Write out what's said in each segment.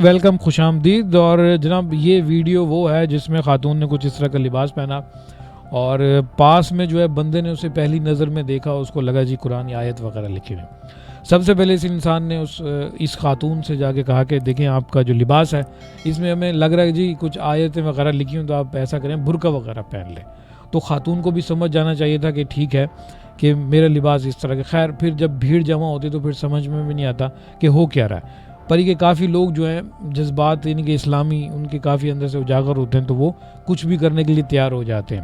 Welcome, خوش آمدید۔ اور جناب یہ ویڈیو وہ ہے جس میں خاتون نے کچھ اس طرح کا لباس پہنا اور پاس میں جو ہے بندے نے اسے پہلی نظر میں دیکھا، اس کو لگا جی قرآن آیت وغیرہ لکھی ہوئی۔ سب سے پہلے اس انسان نے اس خاتون سے جا کے کہا کہ دیکھیں آپ کا جو لباس ہے اس میں ہمیں لگ رہا ہے جی کچھ آیتیں وغیرہ لکھی ہوں، تو آپ ایسا کریں برقع وغیرہ پہن لیں۔ تو خاتون کو بھی سمجھ جانا چاہیے تھا کہ ٹھیک ہے کہ میرا لباس اس طرح کا۔ خیر پھر جب بھیڑ جمع ہوتی تو پھر سمجھ میں بھی نہیں آتا کہ ہو کیا رہا ہے۔ پر یہ کہ کافی لوگ جو ہیں جذبات یعنی کہ اسلامی ان کے کافی اندر سے اجاگر ہوتے ہیں، تو وہ کچھ بھی کرنے کے لیے تیار ہو جاتے ہیں۔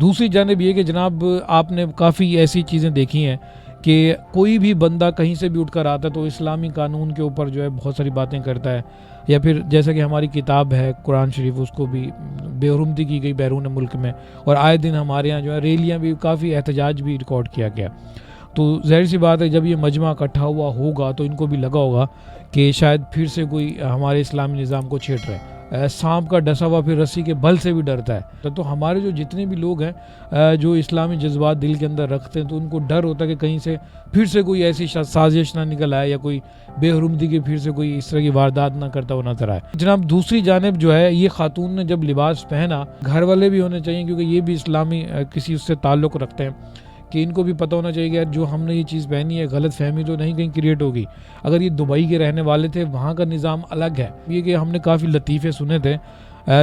دوسری جانب یہ کہ جناب آپ نے کافی ایسی چیزیں دیکھی ہیں کہ کوئی بھی بندہ کہیں سے بھی اٹھ کر آتا ہے تو اسلامی قانون کے اوپر جو ہے بہت ساری باتیں کرتا ہے، یا پھر جیسا کہ ہماری کتاب ہے قرآن شریف، اس کو بھی بے حرمتی کی گئی بیرون ملک میں، اور آئے دن ہمارے یہاں جو ہے ریلیاں بھی، کافی احتجاج بھی ریکارڈ کیا گیا۔ تو ظاہر سی بات ہے جب یہ مجمع اکٹھا ہوا ہوگا تو ان کو بھی لگا ہوگا کہ شاید پھر سے کوئی ہمارے اسلامی نظام کو چھیڑ رہا ہے۔ سانپ کا ڈسا ہوا پھر رسی کے بل سے بھی ڈرتا ہے۔ تو ہمارے جو جتنے بھی لوگ ہیں جو اسلامی جذبات دل کے اندر رکھتے ہیں، تو ان کو ڈر ہوتا ہے کہ کہیں سے پھر سے کوئی ایسی سازش نہ نکل آئے، یا کوئی بے حرمتی کی پھر سے کوئی اس طرح کی واردات نہ کرتا ہوا نظر آئے۔ جناب دوسری جانب جو ہے یہ خاتون نے جب لباس پہنا، گھر والے بھی ہونے چاہیے کیونکہ یہ بھی اسلامی کسی اس سے تعلق رکھتے ہیں، کہ ان کو بھی پتہ ہونا چاہیے کہ یار جو ہم نے یہ چیز پہنی ہے غلط فہمی تو نہیں کہیں کریٹ ہوگی۔ اگر یہ دبئی کے رہنے والے تھے وہاں کا نظام الگ ہے۔ یہ کہ ہم نے کافی لطیفے سنے تھے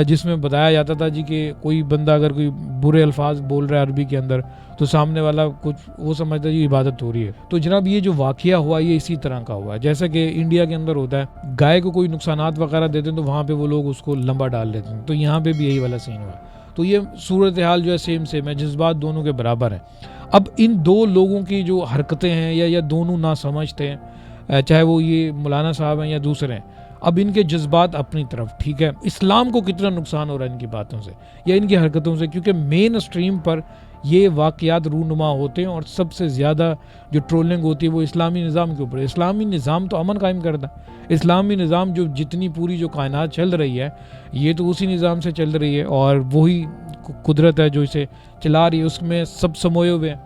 جس میں بتایا جاتا تھا جی کہ کوئی بندہ اگر کوئی برے الفاظ بول رہا ہے عربی کے اندر، تو سامنے والا کچھ وہ سمجھتا ہے جی عبادت ہو رہی ہے۔ تو جناب یہ جو واقعہ ہوا یہ اسی طرح کا ہوا ہے جیسا کہ انڈیا کے اندر ہوتا ہے، گائے کو کوئی نقصانات وغیرہ دیتے ہیں تو وہاں پہ وہ لوگ اس کو لمبا ڈال دیتے ہیں، تو یہاں پہ بھی یہی والا سین ہوا۔ تو یہ صورتحال جو ہے سیم ہے، جذبات دونوں کے برابر ہیں۔ اب ان دو لوگوں کی جو حرکتیں ہیں یا دونوں نہ سمجھتے ہیں، چاہے وہ یہ مولانا صاحب ہیں یا دوسرے ہیں، اب ان کے جذبات اپنی طرف، ٹھیک ہے اسلام کو کتنا نقصان ہو رہا ہے ان کی باتوں سے یا ان کی حرکتوں سے، کیونکہ مین اسٹریم پر یہ واقعات رونما ہوتے ہیں اور سب سے زیادہ جو ٹرولنگ ہوتی ہے وہ اسلامی نظام کے اوپر۔ اسلامی نظام تو امن قائم کرتا ہے، اسلامی نظام جو جتنی پوری جو کائنات چل رہی ہے یہ تو اسی نظام سے چل رہی ہے، اور وہی قدرت ہے جو اسے چلا رہی ہے، اس میں سب سموئے ہوئے ہیں،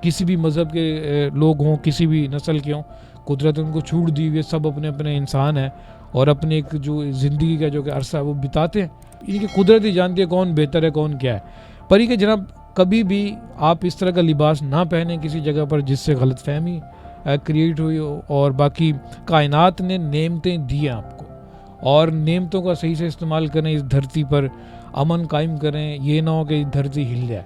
کسی بھی مذہب کے لوگ ہوں، کسی بھی نسل کے ہوں، قدرت ان کو چھوٹ دی ہوئی ہے، سب اپنے اپنے انسان ہیں اور اپنے ایک جو زندگی کا جو کہ عرصہ ہے وہ بتاتے ہیں۔ ان کی قدرت ہی جانتی ہے کون بہتر ہے کون کیا ہے۔ پر یہ کہ جناب کبھی بھی آپ اس طرح کا لباس نہ پہنیں کسی جگہ پر جس سے غلط فہمی کریٹ ہوئی ہو، اور باقی کائنات نے نعمتیں دی ہیں آپ کو، اور نعمتوں کا صحیح سے استعمال کریں، اس دھرتی پر امن قائم کریں، یہ نہ ہو کہ دھرتی ہل جائے۔